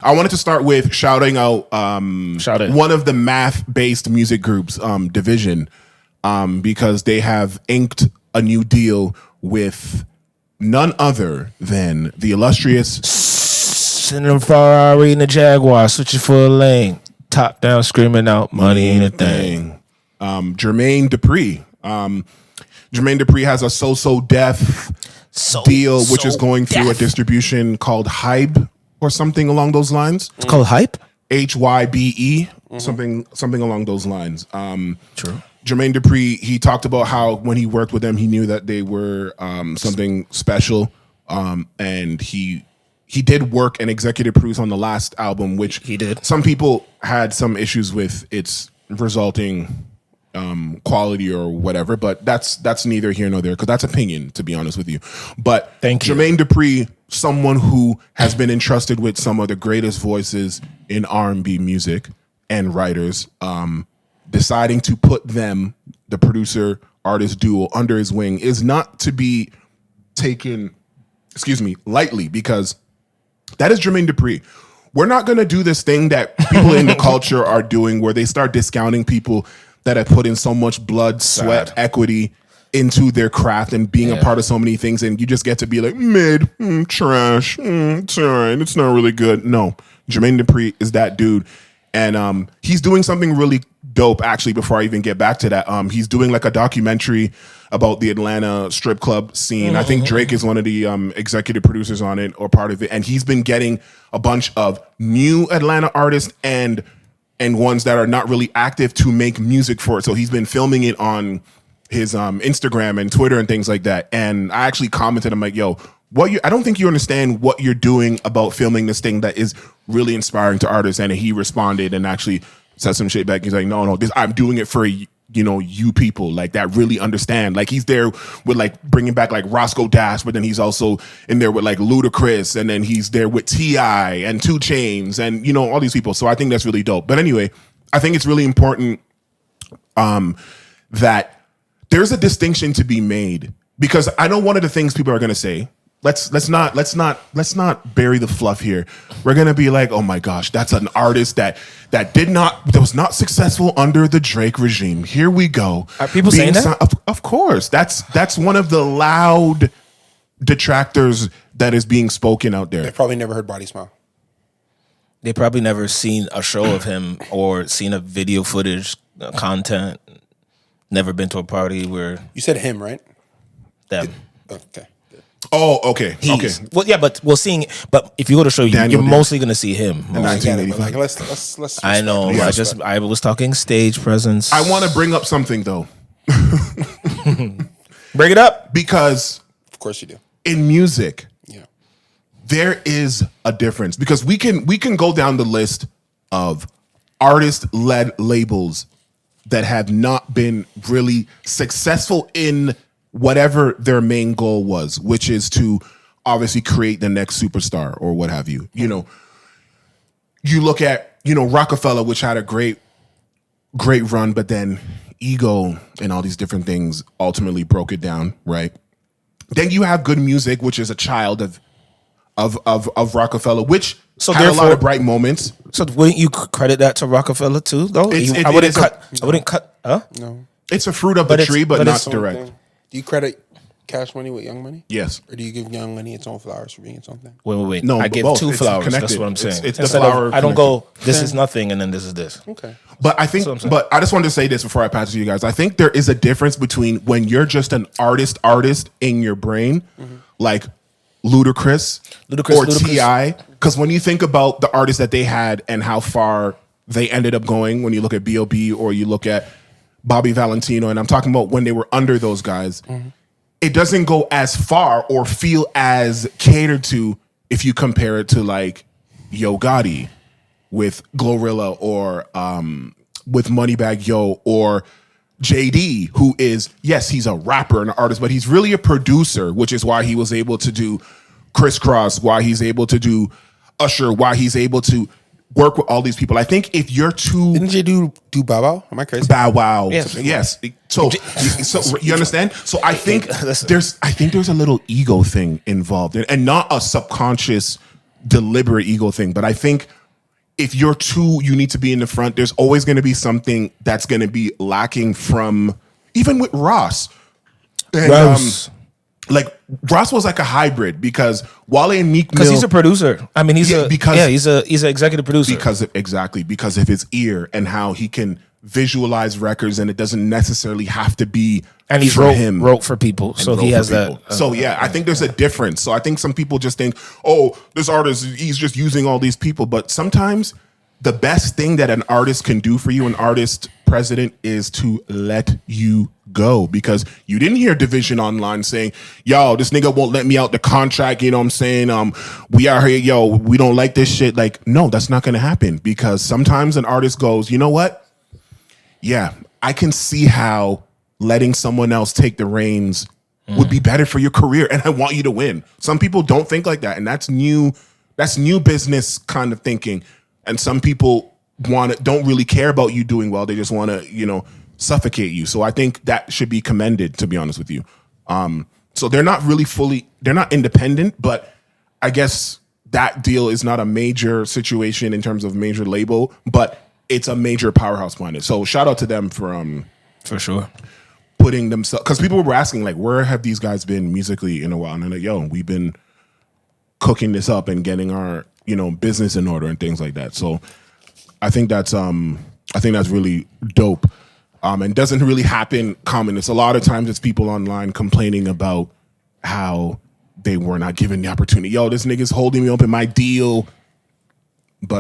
I wanted to start with shouting out one of the math-based music groups, Division, because they have inked a new deal with none other than the illustrious sitting in Ferrari and the Jaguar, switching for a lane, top down, screaming out, money ain't a thing. Jermaine Dupri. Jermaine Dupri has a So Def deal, which is going through a distribution called HYBE or something along those lines. It's called HYBE? HYBE, something along those lines. True. Jermaine Dupri, he talked about how when he worked with them, he knew that they were something special, and he did work and executive produce on the last album, which he did. Some people had some issues with its resulting quality or whatever, but that's neither here nor there, because that's opinion, to be honest with you. But thank you. Jermaine Dupri, someone who has been entrusted with some of the greatest voices in R&B music and writers, deciding to put them, the producer artist duo, under his wing is not to be taken, lightly, because that is Jermaine Dupri. We're not going to do this thing that people in the culture are doing, where they start discounting people that have put in so much blood, sweat, equity into their craft and being a part of so many things, and you just get to be like, mid, trash, it's all right, it's not really good. No, Jermaine Dupri is that dude, and he's doing something really dope, actually. Before I even get back to that, he's doing like a documentary about the Atlanta strip club scene. I think Drake is one of the executive producers on it, or part of it, and he's been getting a bunch of new Atlanta artists and ones that are not really active to make music for it. So he's been filming it on his Instagram and Twitter and things like that. And I actually commented, I'm like, yo, I don't think you understand what you're doing about filming this thing that is really inspiring to artists. And he responded and actually said some shit back. He's like, no, I'm doing it for, you people like that really understand. Like, he's there with like bringing back like Roscoe Dash, but then he's also in there with like Ludacris, and then he's there with T.I. and 2 Chainz and, all these people. So I think that's really dope. But anyway, I think it's really important that there's a distinction to be made, because I know one of the things people are going to say, let's not bury the fluff here. We're going to be like, oh my gosh, that's an artist that was not successful under the Drake regime. Here we go. Are people saying that? Of course. That's one of the loud detractors that is being spoken out there. They probably never heard Body Smile. They probably never seen a show of him or seen a video footage, content. Never been to a party where... You said him, right? Them. Okay. Oh, okay. Okay. Well, yeah, but if you go to show, you're mostly going to see him. In 1985. Like, let's I know. I was talking stage presence. I want to bring up something, though. Bring it up. Because... Of course you do. In music... There is a difference, because we can go down the list of artist-led labels that have not been really successful in whatever their main goal was, which is to obviously create the next superstar or what have you. You look at, Rockefeller, which had a great run, but then ego and all these different things ultimately broke it down, right? Then you have Good Music, which is a child of Rockefeller, which had a lot of bright moments. So wouldn't you credit that to Rockefeller too, though? I wouldn't cut. Huh? No. It's a fruit of the tree, but not direct. Do you credit Cash Money with Young Money? Yes. Or do you give Young Money its own flowers for being its own thing? Wait. No, I give both. 2 It's flowers. connected. That's what I'm saying. It's the flower. I don't go, this is nothing, and then this is this. Okay. But I think, I just wanted to say this before I pass it to you guys. I think there is a difference between when you're just an artist in your brain, like Ludacris or T.I. Because when you think about the artists that they had and how far they ended up going, when you look at B.O.B. or you look at Bobby Valentino, and I'm talking about when they were under those guys, it doesn't go as far or feel as catered to if you compare it to like Yo Gotti with Glorilla or with Moneybagg Yo or JD, who is, yes, he's a rapper and an artist, but he's really a producer, which is why he was able to do Crisscross, why he's able to do Usher, why he's able to work with all these people. I think if you're too... Didn't you do Bow Wow? Am I crazy? Bow Wow. Yes. So you understand? So I think there's a little ego thing involved and not a subconscious deliberate ego thing. But I think if you're you need to be in the front. There's always going to be something that's going to be lacking from, even with Ross. And, like Ross was like a hybrid because Wale and Meek Mill, because he's a producer. I mean, he's an executive producer because of his ear and how he can visualize records, and it doesn't necessarily have to be. And he's wrote for people, so he has that. So I think there's a difference. So I think some people just think, oh, this artist, he's just using all these people. But sometimes the best thing that an artist can do for you, an artist president, is to let you go, because you didn't hear Division online saying, yo, this nigga won't let me out the contract, you know what I'm saying? We are here, yo, we don't like this shit. Like, no, that's not gonna happen, because sometimes an artist goes, you know what? Yeah, I can see how letting someone else take the reins would be better for your career, and I want you to win. Some people don't think like that, and that's new business kind of thinking. And some people don't really care about you doing well. They just want to, suffocate you. So I think that should be commended, to be honest with you. So they're not independent, but I guess that deal is not a major situation in terms of major label, but it's a major powerhouse behind it. So shout out to them for sure putting themselves, because people were asking, like, where have these guys been musically in a while? And they're like, yo, we've been cooking this up and getting our, business in order and things like that. So I think that's really dope. And doesn't really happen common. It's a lot of times it's people online complaining about how they were not given the opportunity. Yo, this nigga's holding me up in my deal. But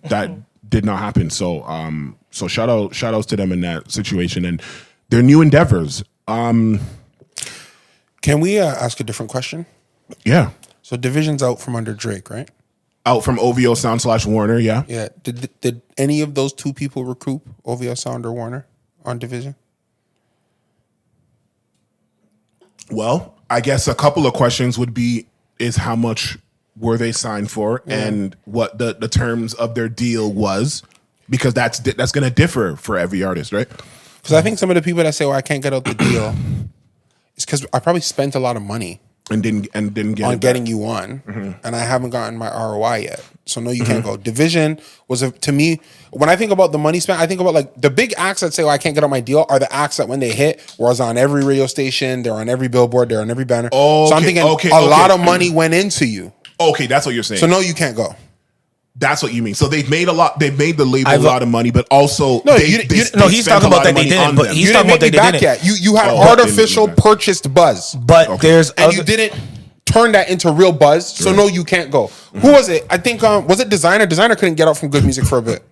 that did not happen. So shout outs to them in that situation and their new endeavors. Can we ask a different question? Yeah. So Division's out from under Drake, right? Out from OVO Sound / Warner, yeah. Yeah. Did any of those two people recoup OVO Sound or Warner on Division? Well, I guess a couple of questions would be, is how much were they signed for and what the terms of their deal was, because that's going to differ for every artist, right? Because I think some of the people that say, well, I can't get out the deal, it's because I probably spent a lot of money and didn't get on getting you on, and I haven't gotten my ROI yet. So no, you can't go. Division was to me, when I think about the money spent, I think about like the big acts that say, I can't get on my deal are the acts that when they hit was on every radio station, they're on every billboard, they're on every banner. Oh, so I'm thinking a lot of money went into you. Okay, that's what you're saying. So no, you can't go. That's what you mean. So they've made the label a lot of money, but also he's talking about that they didn't. But he's talking about they didn't. Yet. You had artificial purchased buzz, but you didn't turn that into real buzz. So no, you can't go. Who was it? I think was it Designer? Designer couldn't get out from Good Music for a bit.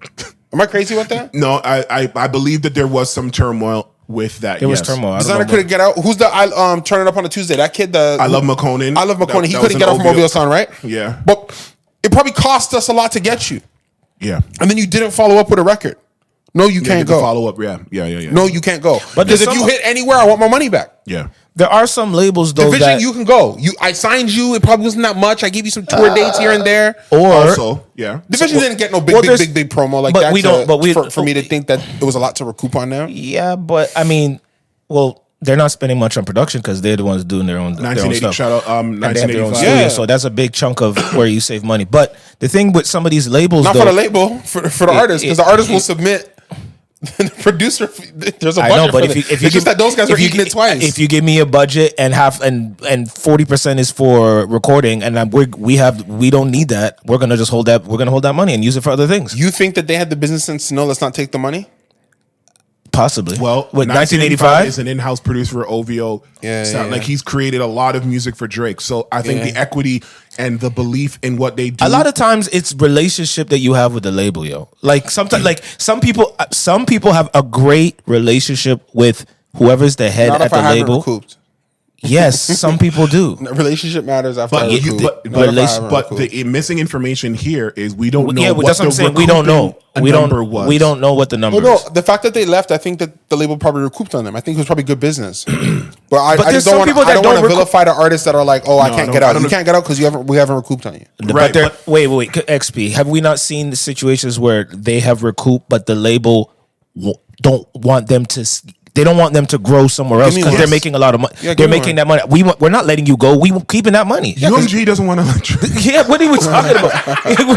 Am I crazy with that? No, I believe that there was some turmoil with that. There was turmoil. Designer couldn't get out. Who's the Turn It Up on a Tuesday? That kid, I Love McConan. I Love McConan. He couldn't get out from OVO Sound, right? Yeah. But it probably cost us a lot to get you. Yeah. And then you didn't follow up with a record. No, you can't go. Follow up, yeah. No, you can't go. But because if you hit anywhere, I want my money back. Yeah. There are some labels though Division, that you can go. I signed you. It probably wasn't that much. I gave you some tour dates here and there. Or also, yeah. Division didn't get no big promo like that. For me to think that it was a lot to recoup on them. Yeah, but I mean, they're not spending much on production because they're the ones doing their own stuff. Shout out 1985. Studio, so that's a big chunk of where you save money. But the thing with some of these labels, not for the label, for the artist, because the artist will submit. The producer, there's a budget. I know, but if you just that those guys are eating it twice. If you give me a budget and 40% is for recording, and we don't need that, we're gonna just hold that. We're gonna hold that money and use it for other things. You think that they had the business sense to know? Let's not take the money. Possibly. Well, with 1985 is an in-house producer for OVO. Sound. Like he's created a lot of music for Drake. So I think the equity and the belief in what they do. A lot of times it's relationship that you have with the label, yo. Like sometimes, like some people have a great relationship with whoever's the head at the label. Recouped. Yes, some people do. Relationship matters after but the missing information here is we don't know. Yeah, that's what I'm saying. We don't know. We don't know what the number is. The fact that they left, I think that the label probably recouped on them. I think it was probably good business. But I just don't want to vilify the artists that are like, I can't get out. You can't get out because we haven't recouped on you. Right. But wait. XP, have we not seen the situations where they have recouped, but the label don't want them to They don't want them to grow somewhere else because they're making a lot of money. Yeah, they're making that money. We're not letting you go. We keeping that money. UMG doesn't want to let Yeah, what are we talking about?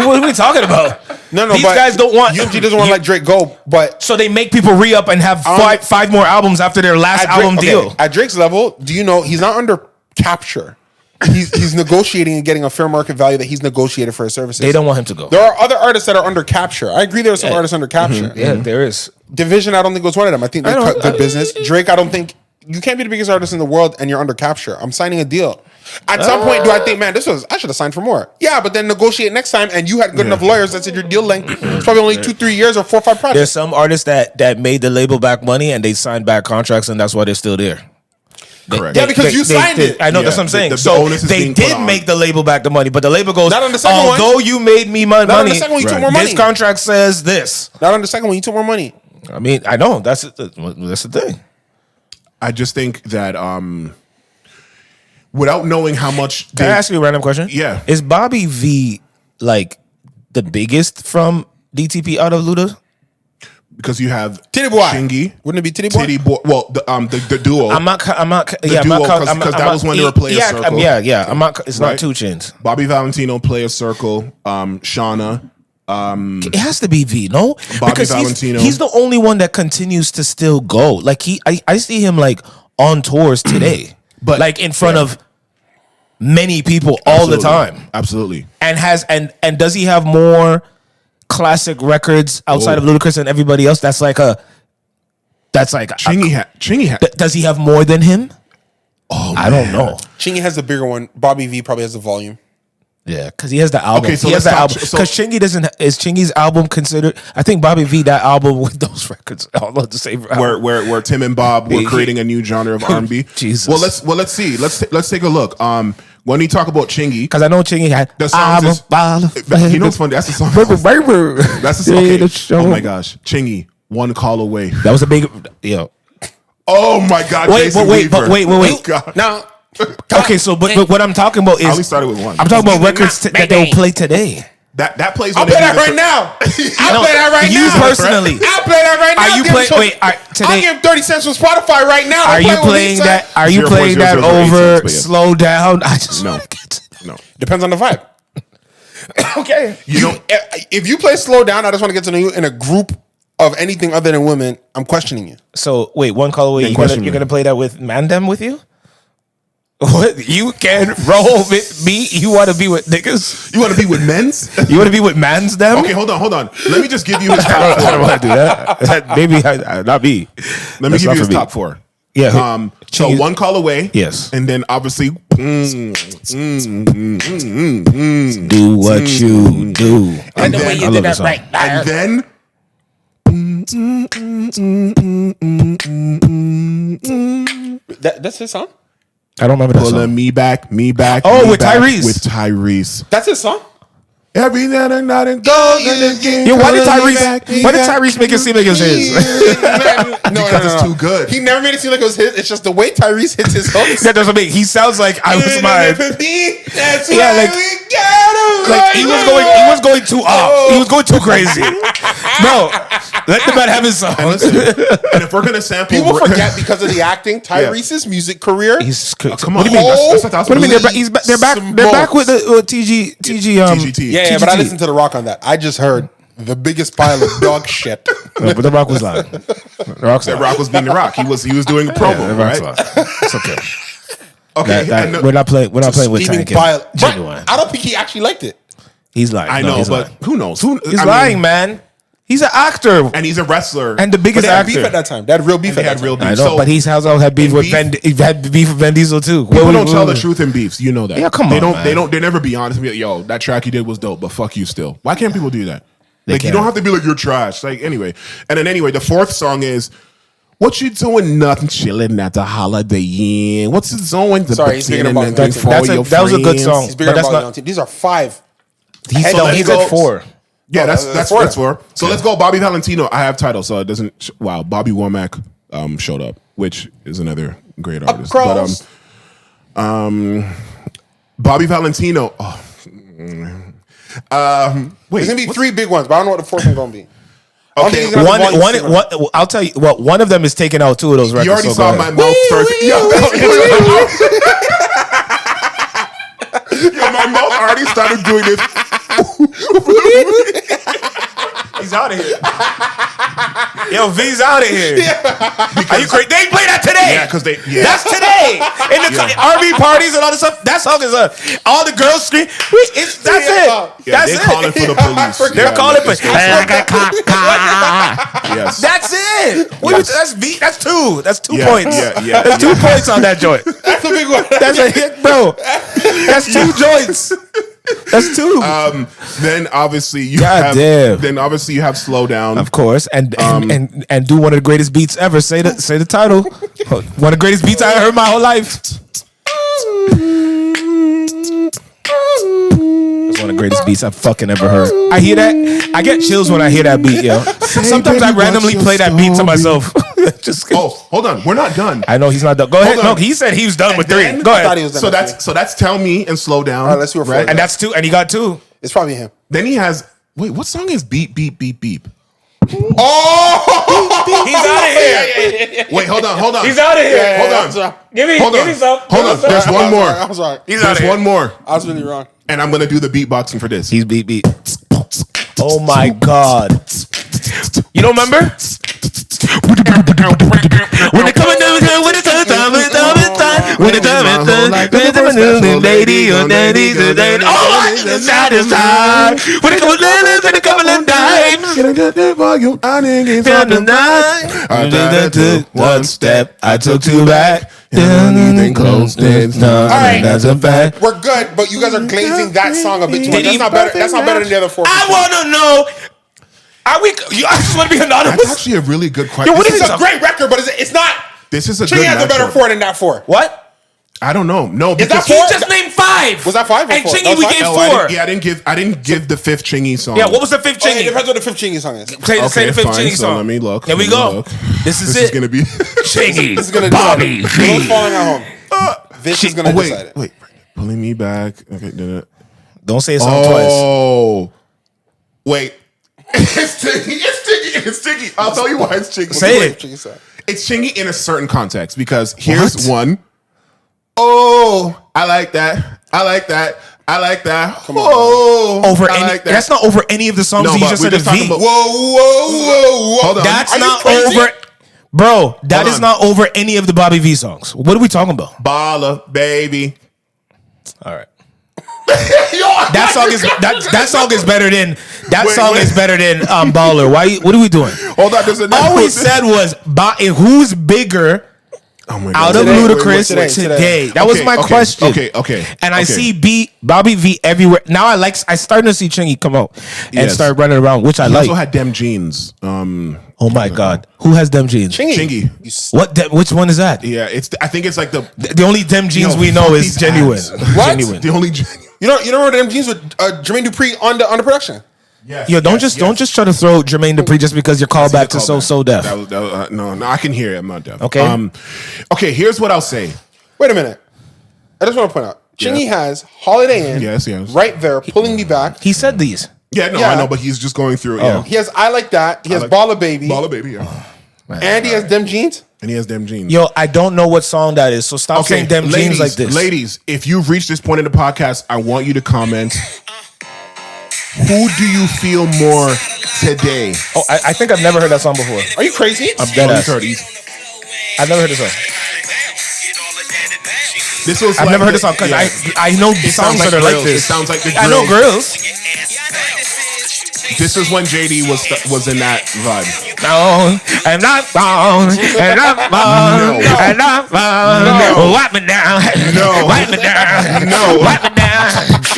What are we talking about? No, these guys don't want. UMG doesn't want to let Drake go, but so they make people re-up and have five more albums after their last album deal. At Drake's level, do you know he's not under capture? He's negotiating and getting a fair market value that he's negotiated for his services. They don't want him to go. There are other artists that are under capture. I agree there are some artists under capture. Mm-hmm. Yeah, there is. Division, I don't think was one of them. I think they cut good business. Drake, I don't think you can't be the biggest artist in the world and you're under capture. I'm signing a deal. At some point, do I think, man, I should have signed for more? Yeah, but then negotiate next time, and you had good enough lawyers that said your deal length is probably only 2-3 years or 4 or 5 projects. There's some artists that made the label back money and they signed back contracts, and that's why they're still there. Correct. Yeah, because you signed it. I know, that's what I'm saying. So they did make the label back the money, but the label goes, not on the second one. Although you made me money, not on the second one, you took more money. This contract says this. Not on the second one, you took more money. I mean, I know that's the thing. I just think that without knowing how much, can I ask you a random question? Yeah, is Bobby V like the biggest from DTP out of Luda? Because you have Titty Boy. Chingy. Wouldn't it be Titty Boy? Titty Boy. Well, the duo. I'm not. The duo, because that was when they were Player Circle. Yeah. I'm not. It's not 2 Chins. Bobby Valentino, Player Circle. Shauna. It has to be V, no? Bobby because Valentino. He's the only one that continues to still go. Like I see him like on tours today, but like in front of many people all the time. Absolutely. And does he have more classic records outside of Ludacris and everybody else? That's like Chingy. Does he have more than him? Oh, I don't know. Chingy has the bigger one. Bobby V probably has the volume. Yeah, because he has the album. Okay, so he has the album. Because Chingy doesn't. Is Chingy's album considered? I think Bobby V, that album with those records, all of the same. Where Tim and Bob were creating a new genre of R&B. Jesus. Well, let's see. Let's take a look. When you talk about Chingy, because I know Chingy had the song. You know what's funny? That's the song. That's the song. Okay. Oh my gosh, Chingy, One Call Away. That was a big. Oh my God. Wait. Oh, God. Now. Okay, so but what I'm talking about is I only started with one. I'm talking about records that they'll play today. That plays. I'll play that right now. I'll play that right now. You personally, I'll play that right now. Are you playing? Today, I'll give 30 cents from Spotify right now. Are you playing that? Are you playing that over Slow Down? I just no. Depends on the vibe. Okay, if you play Slow Down, I just want to get to know you in a group of anything other than women. I'm questioning you. So wait, One Call Away. You're gonna play that with Mandem with you? What? You can roll with me? You want to be with niggas? You want to be with men's? You want to be with mans them? Okay, hold on. Let me just give you his top 4. I don't want to do that. Maybe not me. Let me give you his top 4. Yeah. So One Call Away. Yes. And then obviously do what you do. And the way you did that right there. And then that's his song? I don't remember that song. Pulling me back. Oh, with Tyrese. With Tyrese. That's his song? Every night and night and go. Yeah, why did Tyrese make it seem like it was his? No, it's too good. He never made it seem like it was his. It's just the way Tyrese hits his hooks. That doesn't make. He sounds like I was mine. That's yeah, like he was going too off. He was going too crazy. No, let the man have his song. And if we're gonna sample, people forget because of the acting. Tyrese's music career. Come on. What do you mean? What do you mean? They're back with the TGT. Yeah, but I listened to The Rock on that. I just heard the biggest pile of dog shit. No, but The Rock was lying. The Rock was being The Rock. He was doing a promo, right? It's okay. Okay, we're not playing with Tank. I don't think he actually liked it. He's lying. I know, but who knows? He's lying, man. He's an actor and he's a wrestler and the biggest actor. Beef at that time. They had real beef. I know, so, but he's also had beef with Vin Diesel too. People don't tell the truth in beefs. You know that. Yeah, come on. They never be honest and be like, yo, that track you did was dope, but fuck you still. Why can't people do that? Like, you don't have to be like, you're trash. Like, anyway. And then anyway, the 4th song is What You Doing? Nothing, chilling at the Holiday Inn. What's it doing? Sorry, he's speaking about that was a good song. But that's not. These are 5. He's at 4. Yeah, that's 4. So let's go. Bobby Valentino. I have title, so it doesn't. Wow, Bobby Womack showed up, which is another great artist. But Bobby Valentino. Wait, there's gonna be 3 big ones, but I don't know what the 4th one's gonna be. Okay, I'll tell you. Well, one of them is taking out 2 of those records. You already saw my mouth start. My mouth already started doing this. He's out of here. Yo, V's out of here. Are you crazy? They play that today. Yeah, because that's today. In the R&B parties and all this stuff. That song is all the girls scream. That's it. Yeah, they're calling for the police. They're calling for. Yes. That's it. That's V. That's 2. That's 2 Yeah, points. yeah. That's 2 points on that joint. That's a big one. That's a hit, bro. That's 2 joints. That's 2. Then obviously you have Slow Down, of course, and do one of the greatest beats ever. Say the title. One of the greatest beats I heard my whole life. It's one of the greatest beats I've fucking ever heard. I hear that. I get chills when I hear that beat, yo. Sometimes I randomly play that beat to myself. Hold on, we're not done. I know he's not done. Go ahead. No, he said he was done with 3. Go ahead. So that's Tell Me and Slow Down. All right, let's do it. Right? And that's 2. And he got 2. It's probably him. Then he has. Wait, what song is Beep Beep Beep Beep? Oh, he's out of here. Wait, hold on. He's out of here. Hold on. Give me some. Hold on. There's one more. I'm sorry. There's one more. I was really wrong. And I'm gonna do the beatboxing for this. He's beat. Oh my God. You don't remember? When they coming down, when it's time, when it's time, lady on daddy, oh, it's satisfied. When it coming down, I took 1 step, I took 2 back. Anything close, all right, that's a fact. We're good, but you guys are glazing that song a bit too much. That's not better. That's not better than the other 4. I want to know. I just want to be anonymous. That's actually a really good question. This is a great record, but it's not. This is a Chingy good has a better 4 than that 4. What? I don't know. No, because he just named 5. Was that 5? And 4? Chingy, we gave 4. I didn't give the 5th Chingy song. Yeah, what was the 5th Chingy? It depends what the 5th Chingy song is. Say the 5th Chingy song. So let me look. There we go. This is it. This is gonna be Chingy. This is gonna Bobby. Who's falling at home? This is gonna decide it. Wait, pulling me back. Okay, don't say it twice. Oh, wait. It's Chingy. I'll tell you why it's Chingy. Say it. It's Chingy in a certain context because here's one. Oh, I like that. Come on. That's not over any of the songs he just said. Whoa. Hold on. That's not over. Bro, that is not over any of the Bobby V songs. What are we talking about? Baller, baby. All right. That song is better than Baller. What are we doing? Hold on, all we said was who's bigger out of Ludacris today. That was my question. Okay. And I see Bobby V everywhere. Now I starting to see Chingy come out and start running around, which I like. He also had Dem Jeans. Oh my God. Who has Dem Jeans? Chingy. Which one is that? Yeah, I think it's like the only Dem Jeans we know is genuine. What? Genuine. The only genuine. You know what Dem Jeans with Jermaine Dupri on the production? Yes, Yo, don't just try to throw Jermaine Dupri just because you're called back to So Deaf. No, I can hear it. I'm not deaf. Okay. Okay, here's what I'll say. Wait a minute. I just want to point out. Chingy has Holiday Inn. Yes. Right there, pulling me back. He said these. Yeah, I know, but he's just going through it. Yeah. He has I Like That. He has Baller Baby. Yeah. And he has Dem Jeans. Yo, I don't know what song that is, so stop saying Dem Jeans like this. Ladies, if you've reached this point in the podcast, I want you to comment. Who do you feel more today? Oh, I think I've never heard that song before. Are you crazy? I'm dead ass. I've never heard this song. I've never heard this song because I know songs that are like this. It sounds like the I know Grills. This is when JD was in that vibe. No, and not bone, and not bone, and not bone. Wipe me down. No. Wipe me down. No. Wipe me down.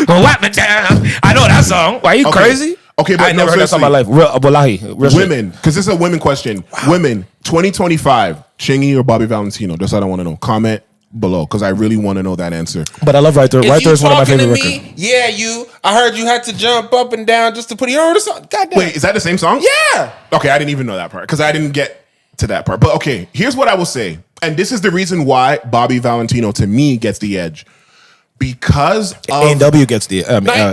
Wipe me down. I know that song. Why are you crazy? Okay, but I never heard that song in my life. Wallahi. Women, because this is a women question. Wow. Women, 2025, Chingy or Bobby Valentino? That's what I want to know. Comment below because I really want to know that answer. But I love Right There. Right There is one of my favorite records. Yeah, I heard you had to jump up and down just to put it on the song. Goddamn. Wait, is that the same song? Yeah. Okay, I didn't even know that part because I didn't get to that part. But okay, here's what I will say. And this is the reason why Bobby Valentino, to me, gets the edge. because of A&W gets the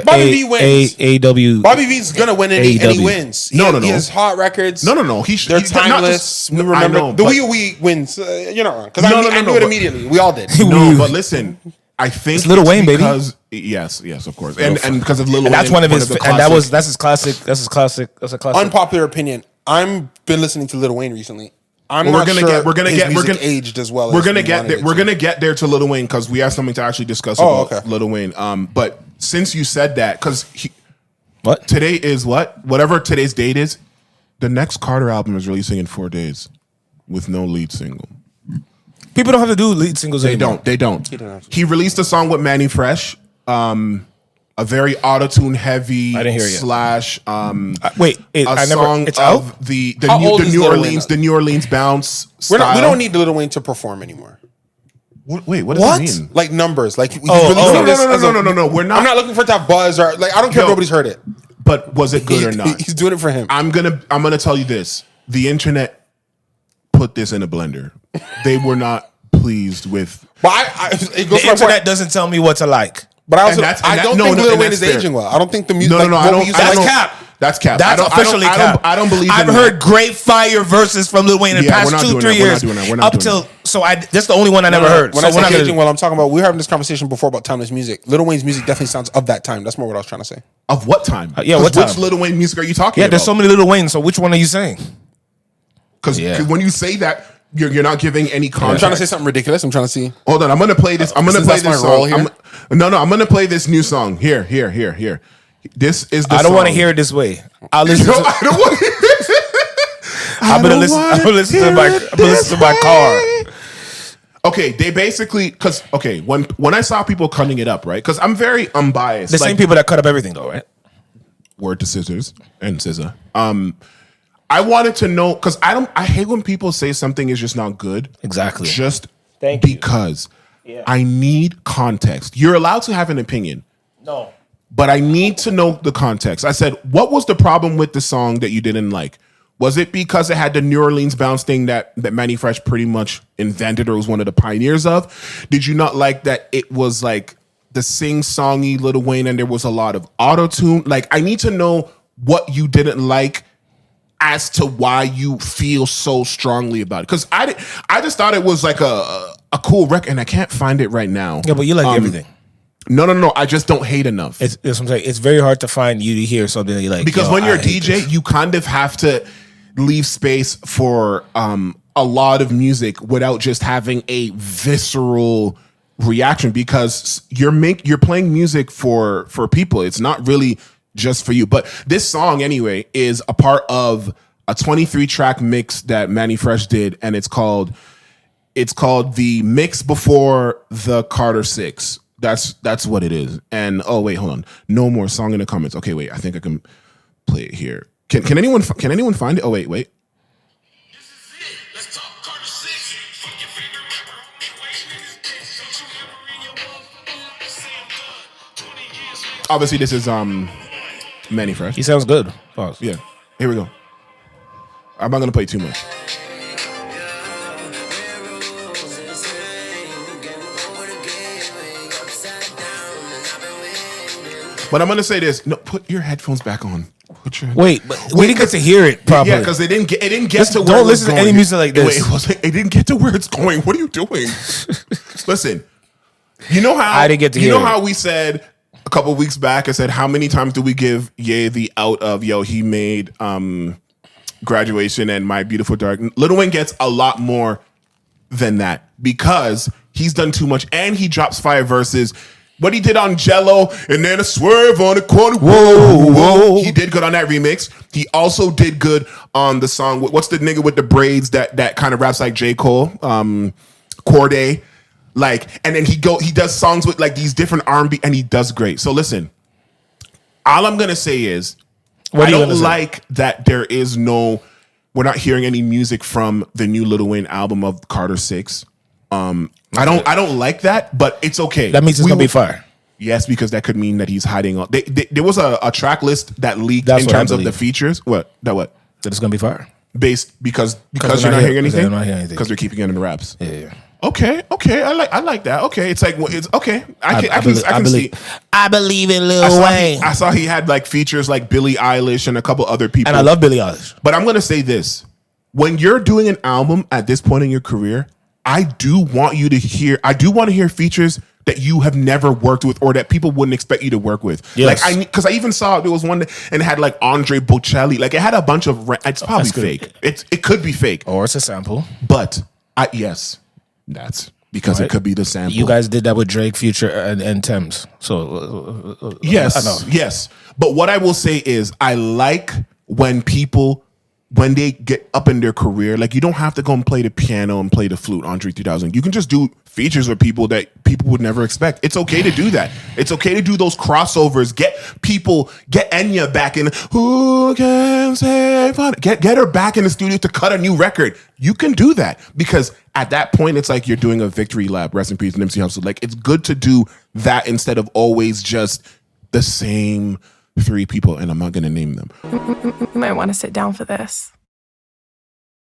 Bobby V wins. AW. Bobby V's gonna win and he wins. No. He has hot records. No. They're timeless. We remember the we wins. You're not wrong because I knew it immediately. We all did. No, but listen, I think it's Lil Wayne, because, baby. Yes, of course, and because of Lil Wayne, that's one of his, and that's his classic. That's a classic. Unpopular opinion. I've been listening to Lil Wayne recently. We're gonna aged as well. We're gonna get there to Lil Wayne because we have something to actually discuss about Lil Wayne. But since you said that, because today is whatever today's date is, the next Carter album is releasing in 4 days with no lead single. People don't have to do lead singles anymore. They don't. He released a song with Mannie Fresh, a very auto-tune heavy. I didn't hear it. Slash. It's out. The New Orleans bounce. We don't need Lil Wayne to perform anymore. Wait, what does that mean? Like numbers, like no. We're not. I'm not looking for it to have buzz or like. I don't care if nobody's heard it. But was it good or not? He's doing it for him. I'm gonna tell you this. The internet put this in a blender. They were not pleased with. But the internet doesn't tell me what to like. But I don't think Lil Wayne is aging well. I don't think the music. That's cap. That's cap. That's officially cap. I don't believe. I've heard great fire verses from Lil Wayne in the past 2-3 years. We're not doing that. That's the only one I never heard. When I say aging well, I'm talking about. We were having this conversation before about timeless music. Lil Wayne's music definitely sounds of that time. That's more what I was trying to say. Of what time? What time? Which Lil Wayne music are you talking about? Yeah, there's so many Lil Wayne. So which one are you saying? Because when you say that. You're not giving any context. I'm trying to say something ridiculous. I'm trying to see. Hold on, I'm gonna play this. I'm gonna play this song. I'm gonna play this new song. Here. This is the. I don't want to hear it this way. I'll listen. I don't want. I'm gonna listen to my car. Okay, they basically when I saw people cutting it up, right? Because I'm very unbiased. The same people that cut up everything, though, right? Word to scissors and SZA. I wanted to know because I hate when people say something is just not good. Exactly. Just because I need context. You're allowed to have an opinion. No. But I need to know the context. I said, what was the problem with the song that you didn't like? Was it because it had the New Orleans bounce thing that Mannie Fresh pretty much invented or was one of the pioneers of? Did you not like that it was like the sing-songy Lil Wayne and there was a lot of auto-tune? Like, I need to know what you didn't like as to why you feel so strongly about it. Because I just thought it was like a cool record, and I can't find it right now. Yeah, but you like everything. No. I just don't hate enough. It's what I'm saying. It's very hard to find you to hear something that you like. Because when you're a DJ, you kind of have to leave space for a lot of music without just having a visceral reaction. Because you're playing music for people. It's not really just for you. But this song anyway is a part of a 23-track mix that Mannie Fresh did, and it's called the mix before the Carter 6. That's what it is. And wait, hold on. No more song in the comments. Okay, wait. I think I can play it here. Can anyone find it? Oh wait. This is it. Let's talk Carter 6. Fuck your favorite rapper on the way in this bitch. Don't you ever in your motherfucking life say I'm done. 20 years later. Obviously this is Mannie Fresh. He sounds good. Pause. Yeah. Here we go. I'm not gonna play too much. But I'm gonna say this: no, put your headphones back on. Wait, but we didn't get to hear it properly. Yeah, because it didn't get to where. Don't listen to any music like this. Wait, it didn't get to where it's going. What are you doing? Listen, you know how I didn't get to. You know how we said a couple weeks back. I said, how many times do we give Ye the out of he made Graduation and My Beautiful Dark? Lil Wayne gets a lot more than that because he's done too much and he drops fire verses. What he did on Jello and then a swerve on the corner. Whoa. He did good on that remix. He also did good on the song. What's the nigga with the braids that kind of raps like J. Cole? Corday. Like, and then he does songs with like these different R&B and he does great. So listen, all I'm going to say is I don't like that we're not hearing any music from the new Lil Wayne album of Carter 6. I don't like that, but it's okay. That means it's gonna be fire. Yes, because that could mean that he's hiding. There was a track list that leaked in terms of the features. What? That it's gonna be fire. Based because you're not hearing anything. I'm not hearing anything because they're keeping it in the raps. Yeah. Okay. I like that. Okay, it's like it's okay. I can see. I believe in Lil Wayne. I saw he had like features like Billie Eilish and a couple other people. And I love Billie Eilish. But I'm gonna say this: when you're doing an album at this point in your career, I do want to hear features that you have never worked with or that people wouldn't expect you to work with. Yes. Like because I even saw there was one and it had like Andre Bocelli. Like it had a bunch of it's probably fake. It could be fake. Or it's a sample. But yes, that's because it could be the sample. You guys did that with Drake, Future, and Thames. So yes. But what I will say is I like when they get up in their career, like you don't have to go and play the piano and play the flute, Andre 3000. You can just do features with people that people would never expect. It's okay to do that. It's okay to do those crossovers. Get Enya back in. Who can say fun? Get her back in the studio to cut a new record. You can do that because at that point, it's like you're doing a victory lap. Rest in peace, Nipsey Hussle. Like it's good to do that instead of always just the same 3 people, and I'm not going to name them. You might want to sit down for this.